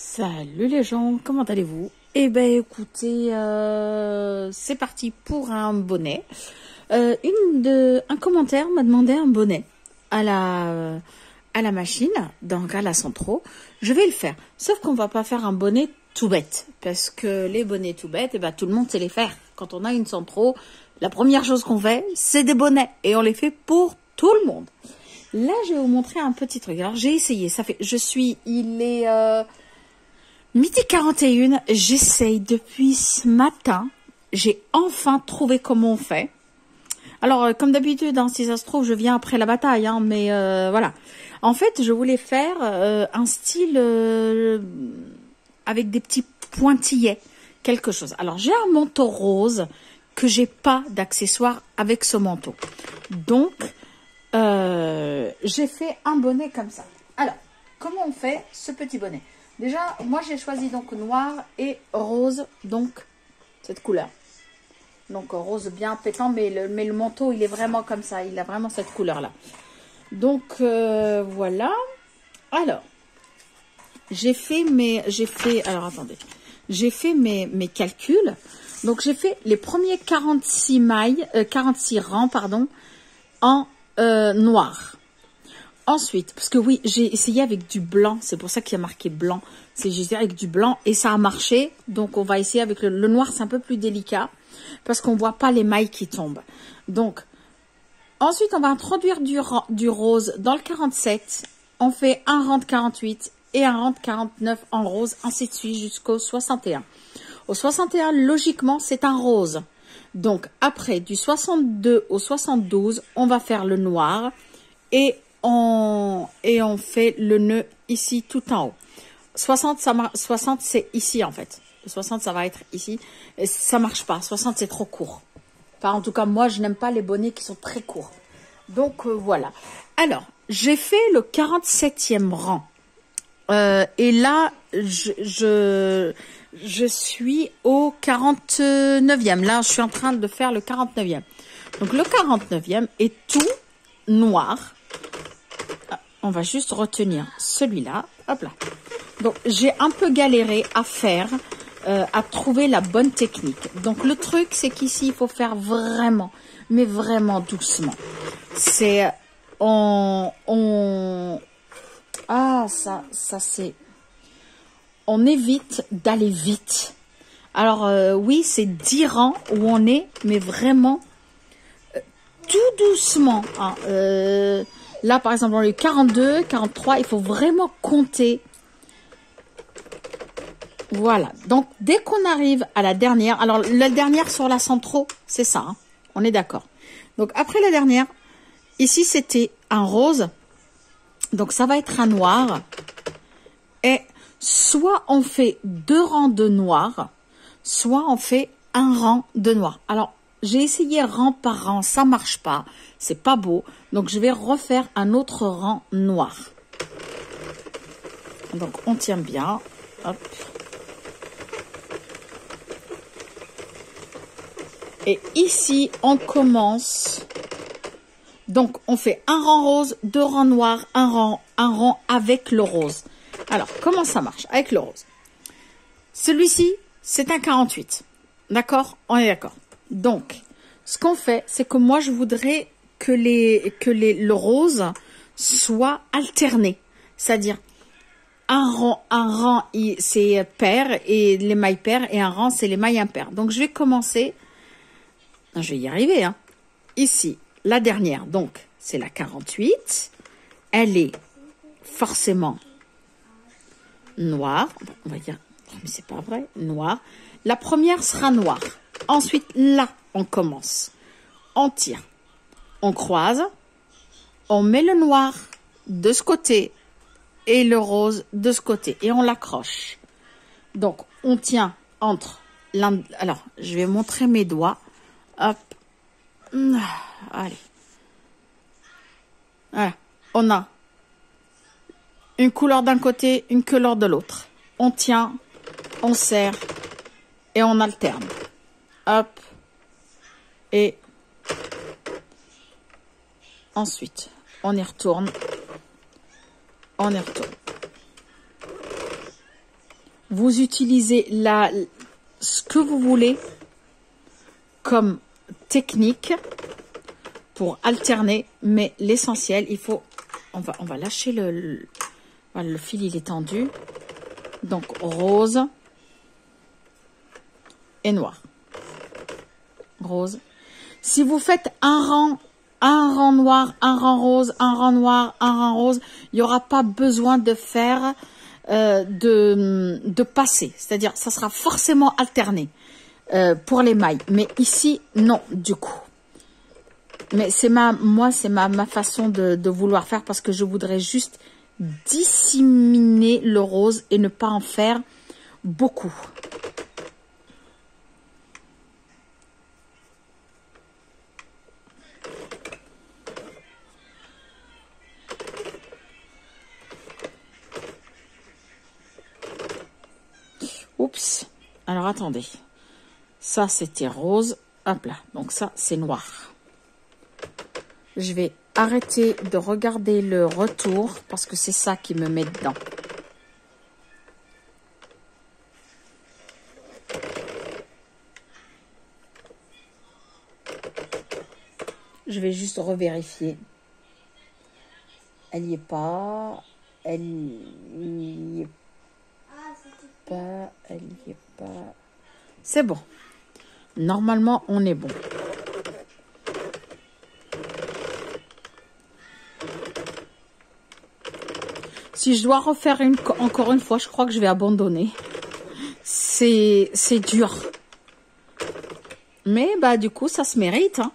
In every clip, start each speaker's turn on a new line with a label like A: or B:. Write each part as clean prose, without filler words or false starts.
A: Salut les gens, comment allez-vous? Eh ben écoutez, c'est parti pour un bonnet. Un commentaire m'a demandé un bonnet à la machine, donc à la Centro. Je vais le faire, sauf qu'on va pas faire un bonnet tout bête, parce que les bonnets tout bêtes, eh ben, tout le monde sait les faire. Quand on a une Centro, la première chose qu'on fait, c'est des bonnets, et on les fait pour tout le monde. Là, je vais vous montrer un petit truc. Alors, j'ai essayé, il est... Midi 41, j'essaye depuis ce matin. J'ai enfin trouvé comment on fait. Alors, comme d'habitude, hein, si ça se trouve, je viens après la bataille, hein, mais voilà. En fait, je voulais faire un style avec des petits pointillés, quelque chose. Alors, j'ai un manteau rose que j'ai pas d'accessoires avec ce manteau. Donc, j'ai fait un bonnet comme ça. Alors, comment on fait ce petit bonnet? Déjà, moi j'ai choisi donc noir et rose, donc cette couleur. Donc rose bien pétant, mais le manteau il est vraiment comme ça, il a vraiment cette couleur là. Donc voilà. Alors, j'ai fait mes calculs. Donc j'ai fait les premiers 46 rangs pardon, en noir. Ensuite, parce que oui, j'ai essayé avec du blanc, c'est pour ça qu'il y a marqué blanc. J'ai essayé avec du blanc et ça a marché. Donc, on va essayer avec le noir, c'est un peu plus délicat parce qu'on voit pas les mailles qui tombent. Donc, ensuite, on va introduire du rose dans le 47. On fait un rang de 48 et un rang de 49 en rose, ainsi de suite jusqu'au 61. Au 61, logiquement, c'est un rose. Donc, après, du 62 au 72, on va faire le noir et on fait le nœud ici tout en haut. 60 c'est ici en fait. Le 60 ça va être ici. Et ça marche pas. 60 c'est trop court. Enfin, en tout cas moi je n'aime pas les bonnets qui sont très courts. Donc voilà. Alors j'ai fait le 47e rang. Et là je suis au 49e. Là je suis en train de faire le 49e. Donc le 49e est tout noir. On va juste retenir celui-là. Hop là. Donc, j'ai un peu galéré à faire, à trouver la bonne technique. Donc, le truc, c'est qu'ici, il faut faire vraiment, mais vraiment doucement. C'est, ah, ça c'est, on évite d'aller vite. Alors, oui, c'est 10 rangs où on est, mais vraiment, tout doucement, hein. Là, par exemple, dans les 42, 43, il faut vraiment compter. Voilà. Donc, dès qu'on arrive à la dernière, alors la dernière sur la Centro, c'est ça, hein, on est d'accord. Donc, après la dernière, ici, c'était un rose. Donc, ça va être un noir. Et soit on fait 2 rangs de noir, soit on fait un rang de noir. Alors, j'ai essayé rang par rang, ça marche pas, c'est pas beau. Donc, je vais refaire un autre rang noir. Donc, on tient bien. Hop. Et ici, on commence. Donc, on fait un rang rose, 2 rangs noirs, un rang avec le rose. Alors, comment ça marche avec le rose? Celui-ci, c'est un 48. D'accord? On est d'accord. Donc, ce qu'on fait, c'est que moi, je voudrais que le rose soit alterné. C'est-à-dire, un rang c'est pair et les mailles paires, et un rang, c'est les mailles impaires. Donc, je vais commencer. Je vais y arriver, hein. Ici, la dernière, donc, c'est la 48. Elle est forcément noire. On va dire, mais c'est pas vrai, noire. La première sera noire. Ensuite, là, on commence. On tire. On croise. On met le noir de ce côté et le rose de ce côté. Et on l'accroche. Donc, on tient entre l'un... Alors, je vais montrer mes doigts. Hop. Allez. Voilà. On a une couleur d'un côté, une couleur de l'autre. On tient, on serre et on alterne. Hop. Et ensuite, on y retourne. On y retourne. Vous utilisez ce que vous voulez comme technique pour alterner, mais l'essentiel, il faut... On va lâcher voilà, le fil, il est tendu. Donc, rose et noir. Rose. Si vous faites un rang noir, un rang rose, un rang noir, un rang rose, il n'y aura pas besoin de faire de passer. C'est-à-dire, ça sera forcément alterné pour les mailles. Mais ici, non, du coup. Mais c'est ma façon de vouloir faire parce que je voudrais juste disséminer le rose et ne pas en faire beaucoup. Oups. Alors, attendez. Ça, c'était rose. Hop là. Donc, ça, c'est noir. Je vais arrêter de regarder le retour parce que c'est ça qui me met dedans. Je vais juste revérifier. Elle n'y est pas. Elle n'y est pas. Elle n'y est pas. C'est bon. Normalement, on est bon. Si je dois refaire encore une fois, je crois que je vais abandonner. C'est dur. Mais bah du coup, ça se mérite, hein.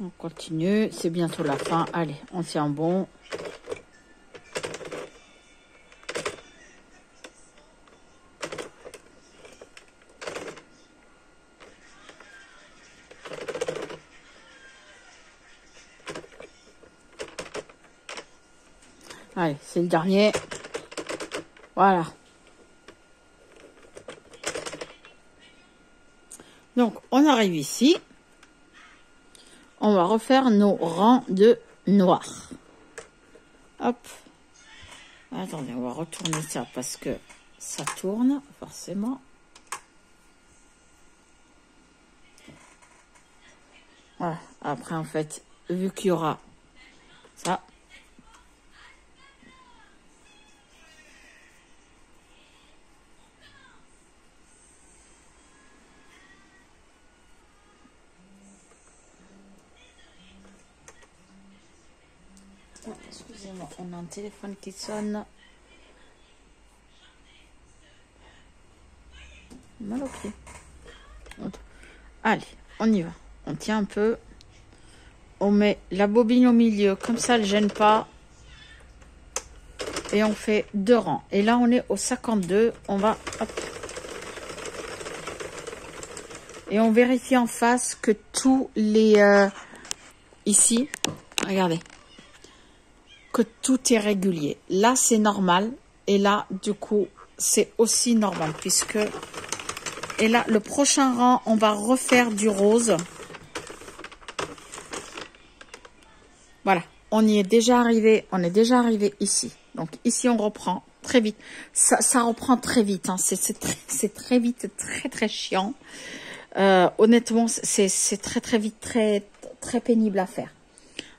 A: On continue, c'est bientôt la fin. Allez, on tient bon. Allez, c'est le dernier. Voilà. Donc, on arrive ici. On va refaire nos rangs de noir. Hop. Attendez, on va retourner ça parce que ça tourne forcément. Voilà. Après, en fait, vu qu'il y aura ça. Excusez-moi, on a un téléphone qui sonne. Mal au pied. Allez, on y va. On tient un peu. On met la bobine au milieu, comme ça elle ne gêne pas. Et on fait 2 rangs. Et là, on est au 52. On va... Hop. Et on vérifie en face que tous les... ici, regardez. Que tout est régulier. Là, c'est normal. Et là, du coup, c'est aussi normal. Puisque... Et là, le prochain rang, on va refaire du rose. Voilà. On y est déjà arrivé. On est déjà arrivé ici. Donc, ici, on reprend très vite. Ça reprend très vite. Hein. C'est très vite, très, très chiant. Honnêtement, c'est très, très vite, très, très pénible à faire.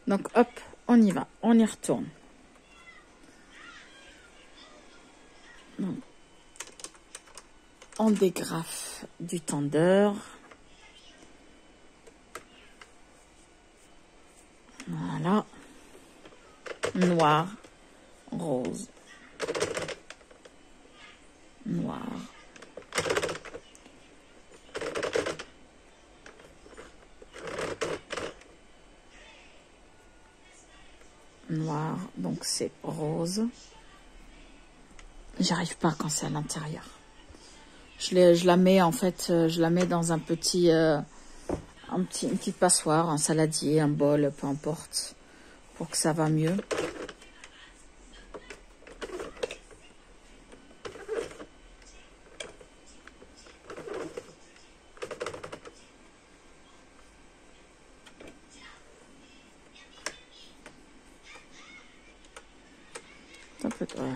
A: Donc, hop, on y va. On y retourne. Donc, on dégrafe du tendeur. Voilà. noir, rose, noir, noir, donc c'est rose. J'arrive pas quand c'est à l'intérieur. Je la mets en fait, je la mets dans un petit, une petite passoire, un saladier, un bol, peu importe, pour que ça va mieux. Voilà.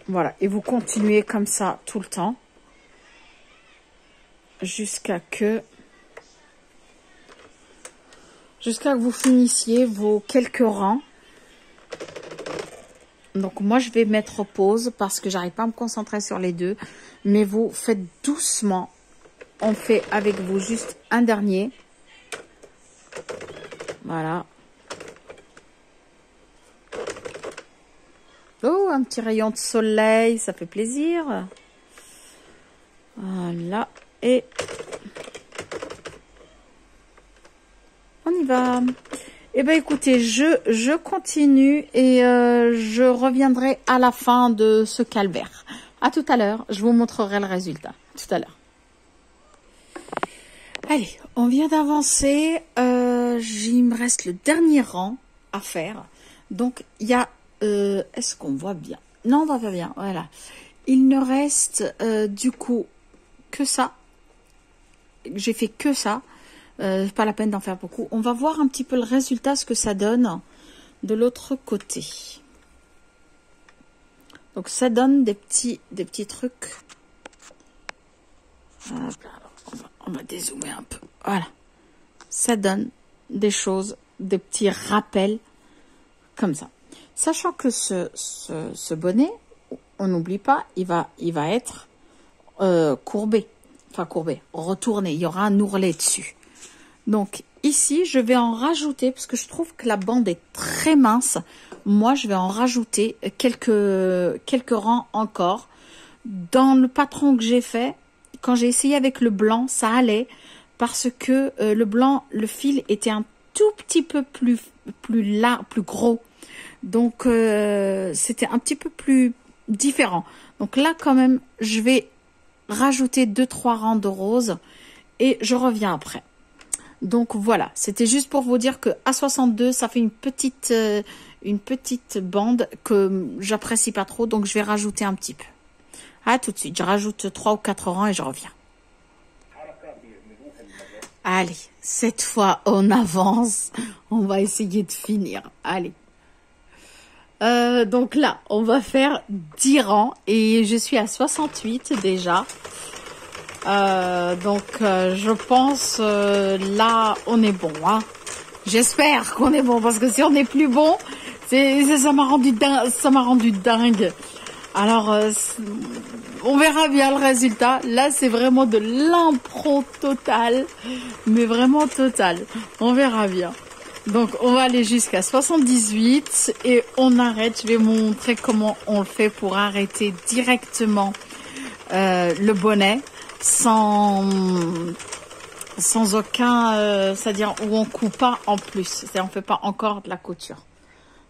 A: Voilà, et vous continuez comme ça tout le temps jusqu'à que vous finissiez vos quelques rangs. Donc moi je vais mettre pause parce que j'arrive pas à me concentrer sur les deux, mais vous faites doucement. On fait avec vous juste un dernier. Voilà. Oh, un petit rayon de soleil, ça fait plaisir. Voilà, et on y va. Eh bien, écoutez, je continue et je reviendrai à la fin de ce calvaire. À tout à l'heure, je vous montrerai le résultat. À tout à l'heure. Allez, on vient d'avancer. Il me reste le dernier rang à faire. Donc, il y a... est-ce qu'on voit bien? Non, on voit pas bien. Voilà. Il ne reste du coup que ça. J'ai fait que ça. Pas la peine d'en faire beaucoup. On va voir un petit peu le résultat, ce que ça donne de l'autre côté. Donc ça donne des petits trucs. Hop là, on va dézoomer un peu. Voilà. Ça donne des choses, des petits rappels comme ça. Sachant que ce bonnet, on n'oublie pas, il va être courbé. Enfin courbé, retourné. Il y aura un ourlet dessus. Donc ici, je vais en rajouter, parce que je trouve que la bande est très mince. Moi, je vais en rajouter quelques rangs encore. Dans le patron que j'ai fait, quand j'ai essayé avec le blanc, ça allait. Parce que le blanc, le fil était un tout petit peu plus gros. Donc, c'était un petit peu plus différent. Donc là, quand même, je vais rajouter 2-3 rangs de rose. Et je reviens après. Donc voilà, c'était juste pour vous dire que à 62, ça fait une petite bande que j'apprécie pas trop, donc je vais rajouter un petit peu. À tout de suite, je rajoute 3 ou 4 rangs et je reviens. Allez, cette fois on avance, on va essayer de finir. Allez. Donc là, on va faire 10 rangs et je suis à 68 déjà. Je pense là on est bon, hein. J'espère qu'on est bon parce que si on n'est plus bon, ça m'a rendu dingue. Alors on verra bien le résultat. Là c'est vraiment de l'impro total, mais vraiment total. On verra bien. Donc on va aller jusqu'à 78 et on arrête. Je vais vous montrer comment on le fait pour arrêter directement le bonnet. Sans aucun, c'est-à-dire où on coupe pas en plus, c'est-à-dire on fait pas encore de la couture.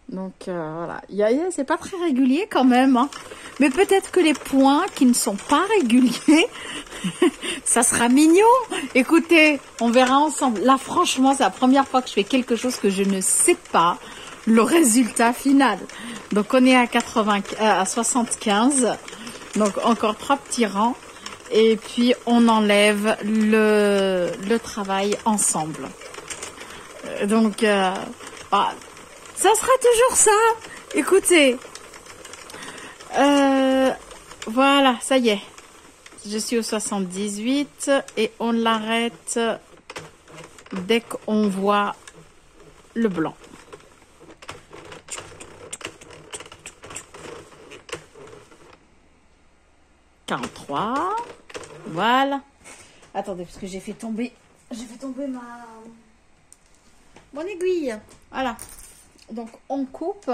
A: Donc voilà, c'est pas très régulier quand même, hein. Mais peut-être que les points qui ne sont pas réguliers, ça sera mignon. Écoutez, on verra ensemble. Là franchement, c'est la première fois que je fais quelque chose que je ne sais pas le résultat final. Donc on est à 75, donc encore 3 petits rangs. Et puis on enlève le travail ensemble. Donc ça sera toujours ça. Écoutez, voilà, ça y est. Je suis au 78 et on l'arrête dès qu'on voit le blanc. 43. Voilà. Attendez, parce que j'ai fait tomber mon aiguille. Voilà. Donc, on coupe.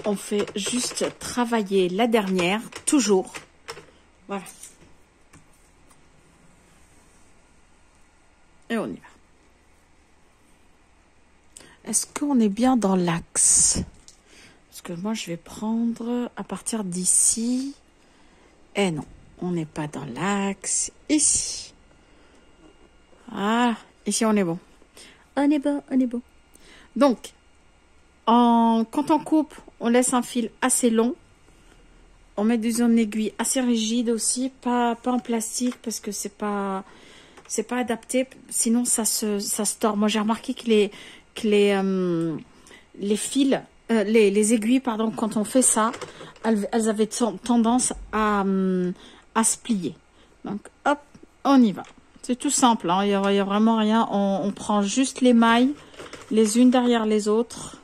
A: On fait juste travailler la dernière, toujours. Voilà. Et on y va. Est-ce qu'on est bien dans l'axe? Parce que moi, je vais prendre à partir d'ici. Eh non, on n'est pas dans l'axe. Ici. Voilà. Ici, on est bon. On est bon, on est bon. Donc, quand on coupe, on laisse un fil assez long. On met une aiguille assez rigide aussi, pas en plastique parce que c'est pas adapté. Sinon, ça se tord. Moi, j'ai remarqué que les fils, les aiguilles, pardon, quand on fait ça, elles avaient tendance à se plier. Donc, hop, on y va. C'est tout simple, hein. Il y a vraiment rien. On prend juste les mailles, les unes derrière les autres.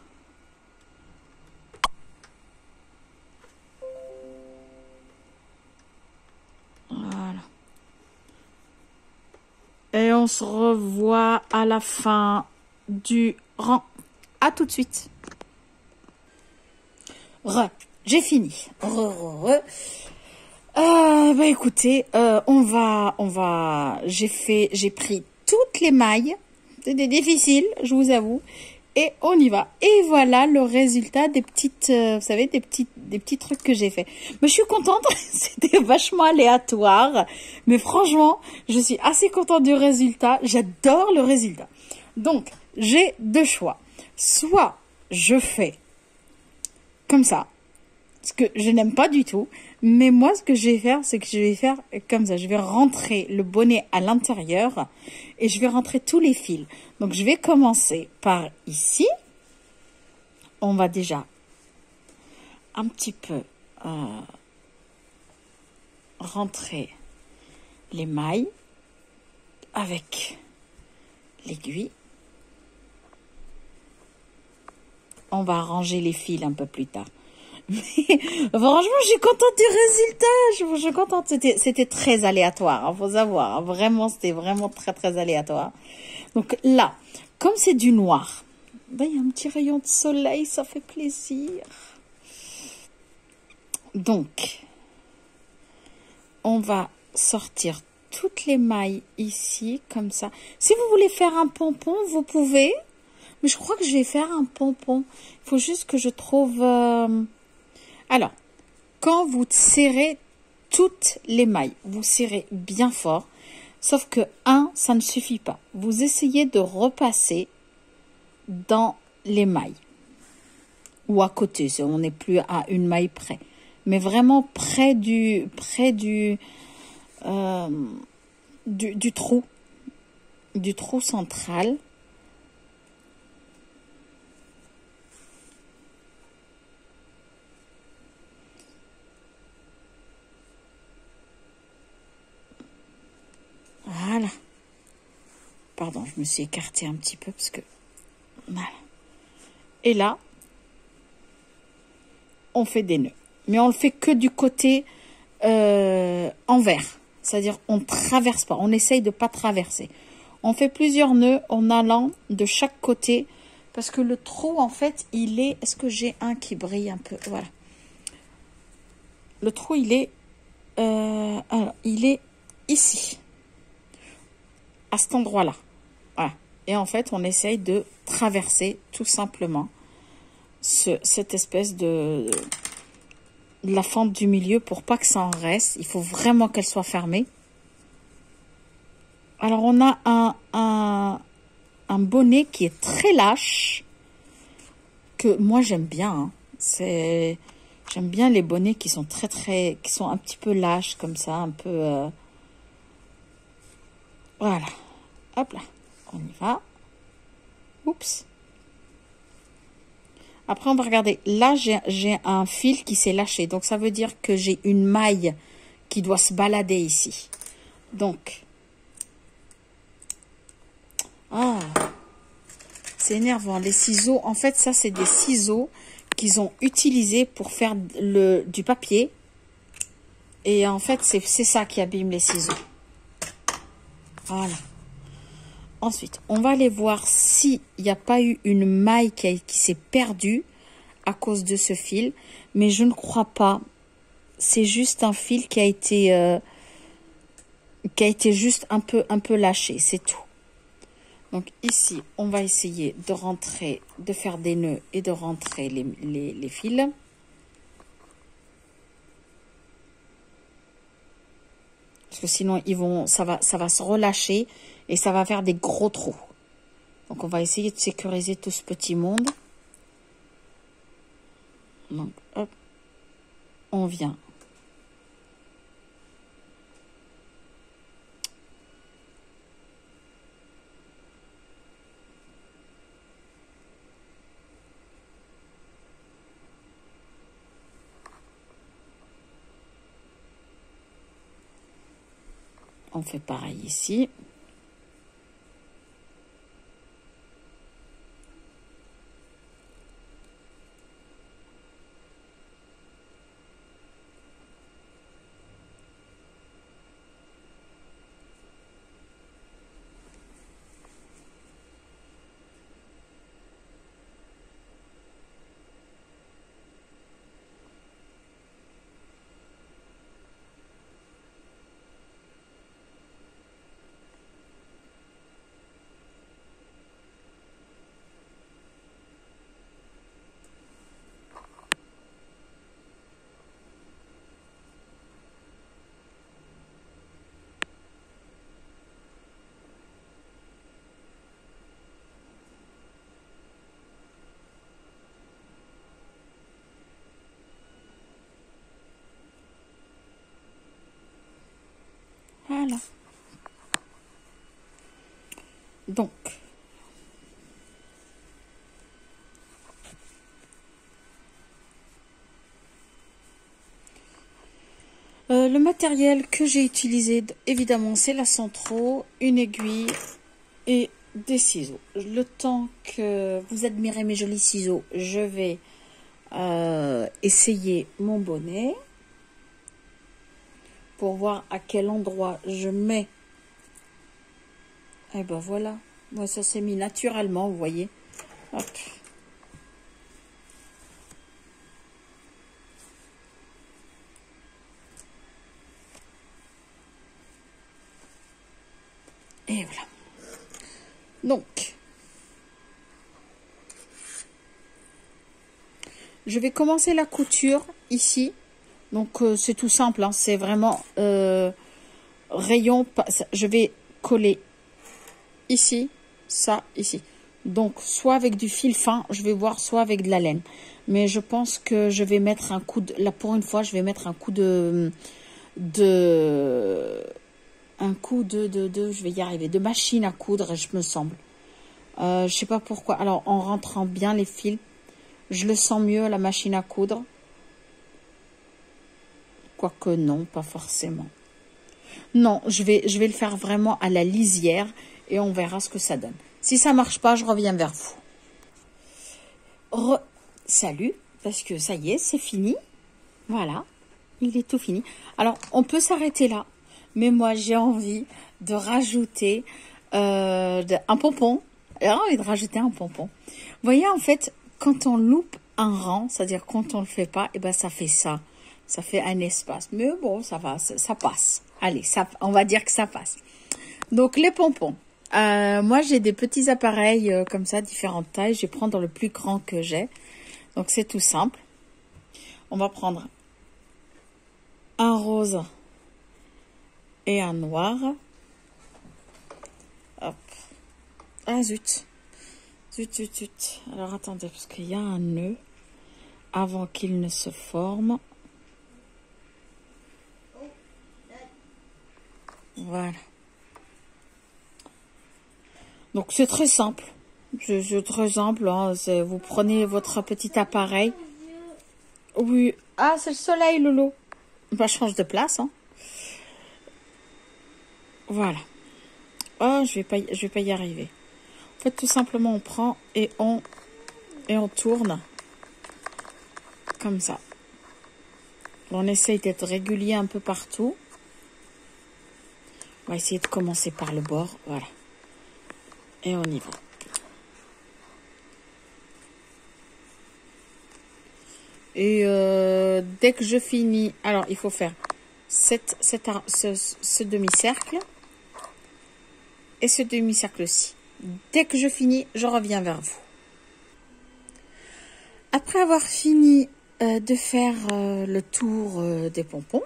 A: Voilà. Et on se revoit à la fin du rang. À tout de suite. J'ai fini. Bah écoutez, j'ai pris toutes les mailles. C'était difficile, je vous avoue. Et on y va. Et voilà le résultat des petites, vous savez, des petits trucs que j'ai fait. Mais je suis contente. C'était vachement aléatoire. Mais franchement, je suis assez contente du résultat. J'adore le résultat. Donc, j'ai deux choix. Soit je fais comme ça, ce que je n'aime pas du tout. Mais moi, ce que je vais faire, c'est que je vais faire comme ça. Je vais rentrer le bonnet à l'intérieur et je vais rentrer tous les fils. Donc, je vais commencer par ici. On va déjà un petit peu rentrer les mailles avec l'aiguille. On va arranger les fils un peu plus tard. Mais franchement, je suis contente du résultat. Je suis contente. C'était très aléatoire, hein, faut savoir. Hein. Vraiment, c'était vraiment très, très aléatoire. Donc là, comme c'est du noir, ben, il y a un petit rayon de soleil, ça fait plaisir. Donc, on va sortir toutes les mailles ici, comme ça. Si vous voulez faire un pompon, vous pouvez. Mais je crois que je vais faire un pompon. Il faut juste que je trouve... Alors, quand vous serrez toutes les mailles, vous serrez bien fort, sauf que ça ne suffit pas. Vous essayez de repasser dans les mailles ou à côté, on n'est plus à une maille près, mais vraiment près du trou central. Voilà. Pardon, je me suis écartée un petit peu parce que... Voilà. Et là, on fait des nœuds. Mais on le fait que du côté envers. C'est-à-dire, on ne traverse pas. On essaye de ne pas traverser. On fait plusieurs nœuds en allant de chaque côté. Parce que le trou, en fait, il est... Est-ce que j'ai un qui brille un peu? Voilà. Le trou, il est... alors, il est ici. À cet endroit-là. Voilà. Et en fait, on essaye de traverser tout simplement cette espèce de la fente du milieu pour pas que ça en reste. Il faut vraiment qu'elle soit fermée. Alors, on a un bonnet qui est très lâche, que moi, j'aime bien. Hein. J'aime bien les bonnets qui sont qui sont un petit peu lâches, comme ça, un peu... Voilà. Hop là, on y va. Oups. Après, on va regarder. Là, j'ai un fil qui s'est lâché. Donc, ça veut dire que j'ai une maille qui doit se balader ici. Donc, ah, c'est énervant. Les ciseaux, en fait, ça, c'est des ciseaux qu'ils ont utilisés pour faire du papier. Et en fait, c'est ça qui abîme les ciseaux. Voilà. Ensuite, on va aller voir s'il n'y a pas eu une maille qui s'est perdue à cause de ce fil. Mais je ne crois pas. C'est juste un fil qui a été juste un peu lâché, c'est tout. Donc ici, on va essayer de rentrer, de faire des nœuds et de rentrer les fils. Parce que sinon, ça va se relâcher et ça va faire des gros trous. Donc, on va essayer de sécuriser tout ce petit monde. Donc, hop, on vient. On fait pareil ici. Voilà. Donc, le matériel que j'ai utilisé, évidemment, c'est la centraux, une aiguille et des ciseaux. Le temps que vous admirez mes jolis ciseaux, je vais essayer mon bonnet pour voir à quel endroit je mets. Et ben voilà, moi ça s'est mis naturellement, vous voyez. Hop. Et voilà. Donc, je vais commencer la couture ici. Donc, c'est tout simple, hein, c'est vraiment rayon. Je vais coller ici, ça, ici. Donc, soit avec du fil fin, je vais voir, soit avec de la laine. Mais je pense que je vais mettre un coup de... Là, pour une fois, je vais mettre un coup je vais y arriver, de machine à coudre, je me semble. Je sais pas pourquoi. Alors, en rentrant bien les fils, je le sens mieux, la machine à coudre. Quoique non, pas forcément. Non, je vais le faire vraiment à la lisière et on verra ce que ça donne. Si ça marche pas, je reviens vers vous. Salut, parce que ça y est, c'est fini. Voilà, il est tout fini. Alors, on peut s'arrêter là, mais moi, j'ai envie de rajouter un pompon. J'ai envie de rajouter un pompon. Vous voyez, en fait, quand on loupe un rang, c'est-à-dire quand on le fait pas, et ben ça fait ça. Ça fait un espace. Mais bon, ça va, ça passe. Allez, on va dire que ça passe. Donc, les pompons. Moi, j'ai des petits appareils comme ça, différentes tailles. Je vais prendre le plus grand que j'ai. Donc, c'est tout simple. On va prendre un rose et un noir. Hop. Ah, zut. Zut, zut, zut. Alors, attendez, parce qu'il y a un nœud avant qu'il ne se forme. Voilà. Donc c'est très simple. C'est très simple. Hein. Vous prenez votre petit appareil. Oui. Ah, c'est le soleil, Lolo. Bah, change de place. Hein. Voilà. Oh, je vais pas y arriver. En fait, tout simplement, on prend et on tourne comme ça. On essaye d'être régulier un peu partout. On va essayer de commencer par le bord. Voilà. Et on y va. Et dès que je finis, alors il faut faire ce demi-cercle et ce demi-cercle-ci. Dès que je finis, je reviens vers vous. Après avoir fini de faire le tour des pompons,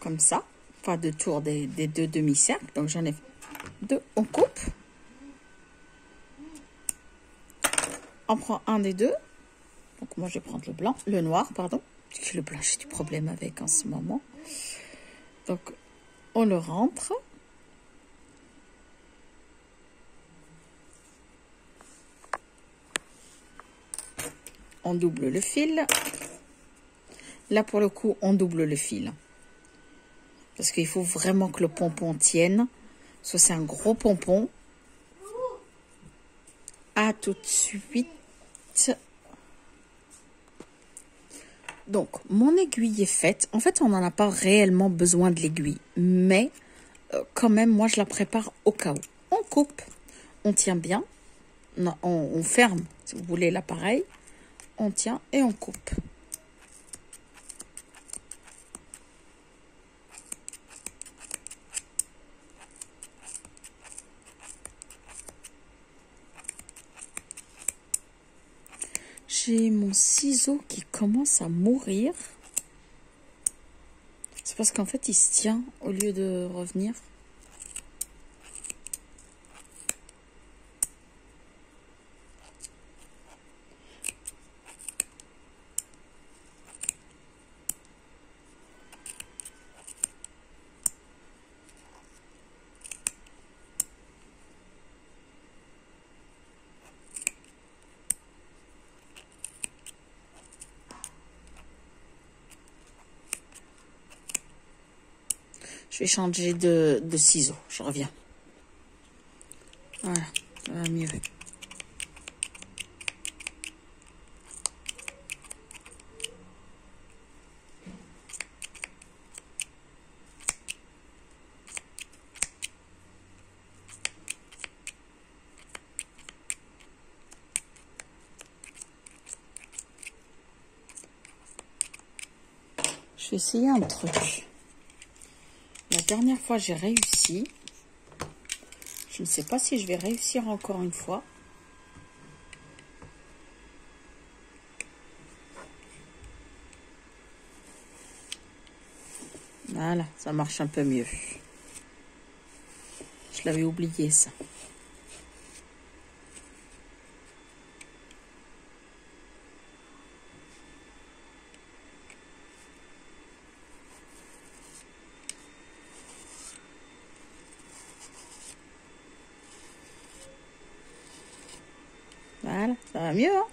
A: comme ça, enfin le tour des deux demi-cercles, donc j'en ai deux, on coupe. On prend un des deux. Donc moi je vais prendre le noir, pardon. Le blanc, j'ai du problème avec en ce moment. Donc on le rentre. On double le fil. Là pour le coup, on double le fil. Parce qu'il faut vraiment que le pompon tienne. Parce que c'est un gros pompon. À tout de suite. Donc, mon aiguille est faite. En fait, on n'en a pas réellement besoin de l'aiguille. Mais, quand même, moi, je la prépare au cas où. On coupe. On tient bien. Non, on ferme, si vous voulez, l'appareil. On tient et on coupe. J'ai mon ciseau qui commence à mourir. C'est parce qu'en fait, il se tient au lieu de revenir. Je vais changer de ciseaux. Je reviens. Voilà, ça va mieux. Je vais essayer un truc. La dernière fois, j'ai réussi. Je ne sais pas si je vais réussir encore une fois. Voilà, ça marche un peu mieux. Je l'avais oublié, ça. Voilà, ça va mieux, hein?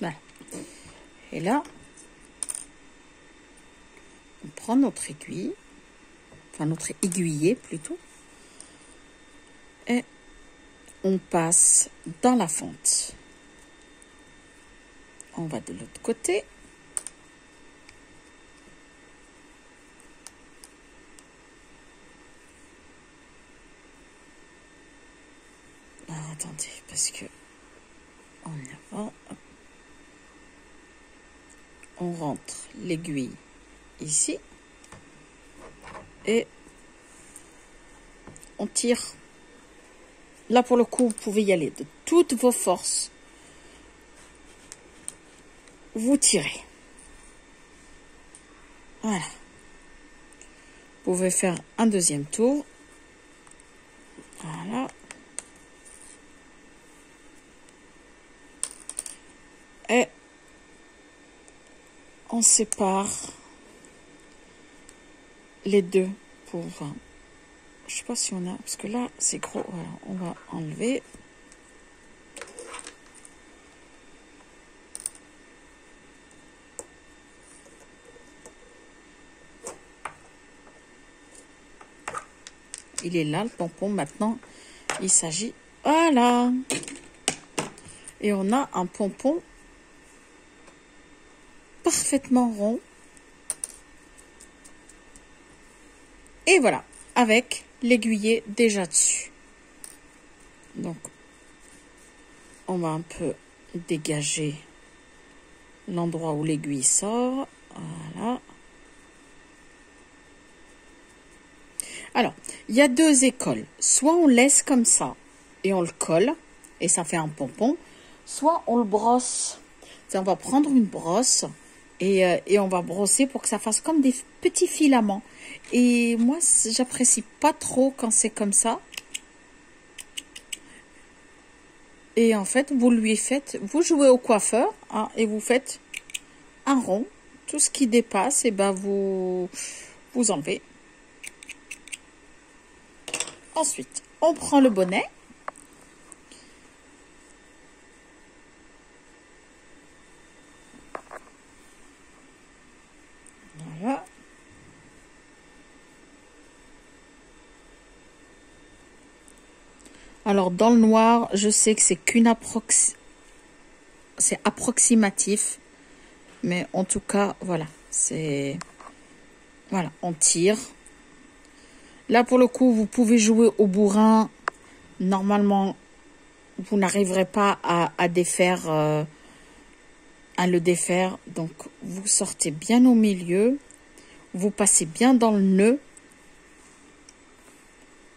A: Voilà. Et là, on prend notre aiguille, enfin notre aiguillet plutôt, et on passe dans la fente. On va de l'autre côté. Alors, attendez, parce que on y va. On rentre l'aiguille ici et on tire. Là, pour le coup, vous pouvez y aller de toutes vos forces. Vous tirez. Voilà. Vous pouvez faire un deuxième tour. Voilà. Et on sépare les deux pour... Je sais pas si on a... Parce que là, c'est gros. Voilà, on va enlever. Il est là, le pompon. Maintenant, il s'agit... Voilà. Et on a un pompon parfaitement rond. Et voilà, avec l'aiguillet déjà dessus. Donc, on va un peu dégager l'endroit où l'aiguille sort. Voilà. Alors, il y a deux écoles. Soit on laisse comme ça et on le colle et ça fait un pompon. Soit on le brosse. On va prendre une brosse et on va brosser pour que ça fasse comme des petits filaments. Et moi, j'apprécie pas trop quand c'est comme ça. Et en fait, vous lui faites, vous jouez au coiffeur hein, et vous faites un rond. Tout ce qui dépasse, et ben vous enlevez. Ensuite, on prend le bonnet. Voilà. Alors, dans le noir, je sais que c'est qu'une c'est approximatif. Mais en tout cas, voilà. C'est... Voilà, on tire. Là, pour le coup, vous pouvez jouer au bourrin. Normalement, vous n'arriverez pas à défaire, à le défaire. Donc, vous sortez bien au milieu. Vous passez bien dans le nœud.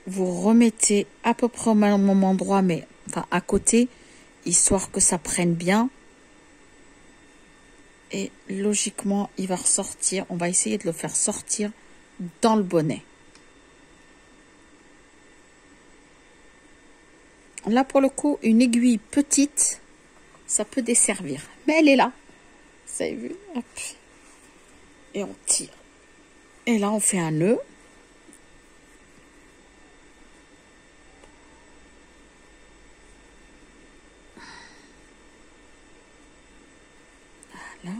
A: Vous remettez à peu près au même endroit, mais enfin à côté, histoire que ça prenne bien. Et logiquement, il va ressortir. On va essayer de le faire sortir dans le bonnet. Là, pour le coup, une aiguille petite, ça peut desservir. Mais elle est là. Vous avez vu? Hop. Et on tire. Et là, on fait un nœud. Voilà.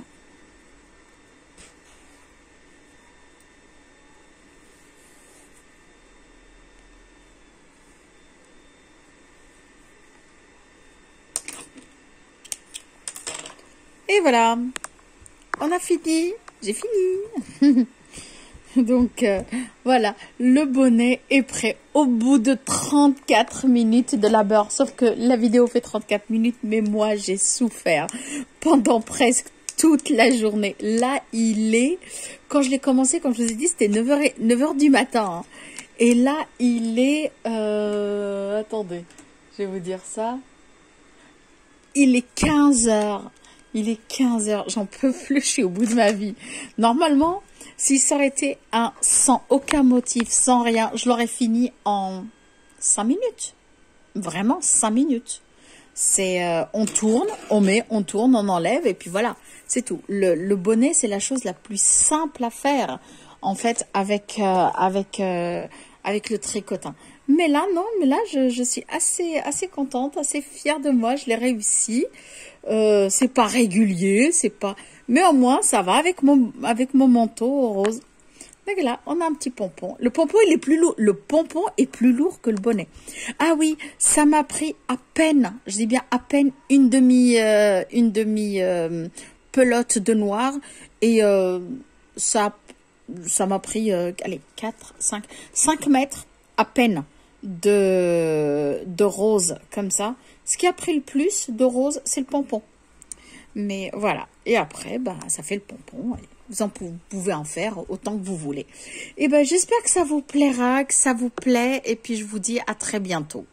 A: Et voilà, on a fini, j'ai fini. Donc voilà, le bonnet est prêt au bout de 34 minutes de labeur. Sauf que la vidéo fait 34 minutes, mais moi j'ai souffert pendant presque toute la journée. Là, il est, quand je l'ai commencé, comme je vous ai dit, c'était 9h du matin. Hein. Et là, il est, attendez, je vais vous dire ça. Il est 15h. Il est 15h, j'en peux plus, je suis au bout de ma vie. Normalement, si ça aurait été sans aucun motif, sans rien, je l'aurais fini en 5 minutes. Vraiment, 5 minutes. C'est, on tourne, on met, on tourne, on enlève, et puis voilà, c'est tout. Le bonnet, c'est la chose la plus simple à faire, en fait, avec le tricotin. Mais là, non, mais là, je suis assez contente, assez fière de moi. Je l'ai réussi. C'est pas régulier, c'est pas... Mais au moins, ça va avec mon manteau rose. Donc là, on a un petit pompon. Le pompon, il est plus lourd. Le pompon est plus lourd que le bonnet. Ah oui, ça m'a pris à peine, je dis bien à peine, une demi pelote de noir. Et ça m'a pris, allez, 5 mètres à peine de rose comme ça. Ce qui a pris le plus de rose, c'est le pompon. Mais voilà. Et après, bah, ça fait le pompon. Vous pouvez en faire autant que vous voulez. Et ben, j'espère que ça vous plaira, que ça vous plaît. Et puis, je vous dis à très bientôt.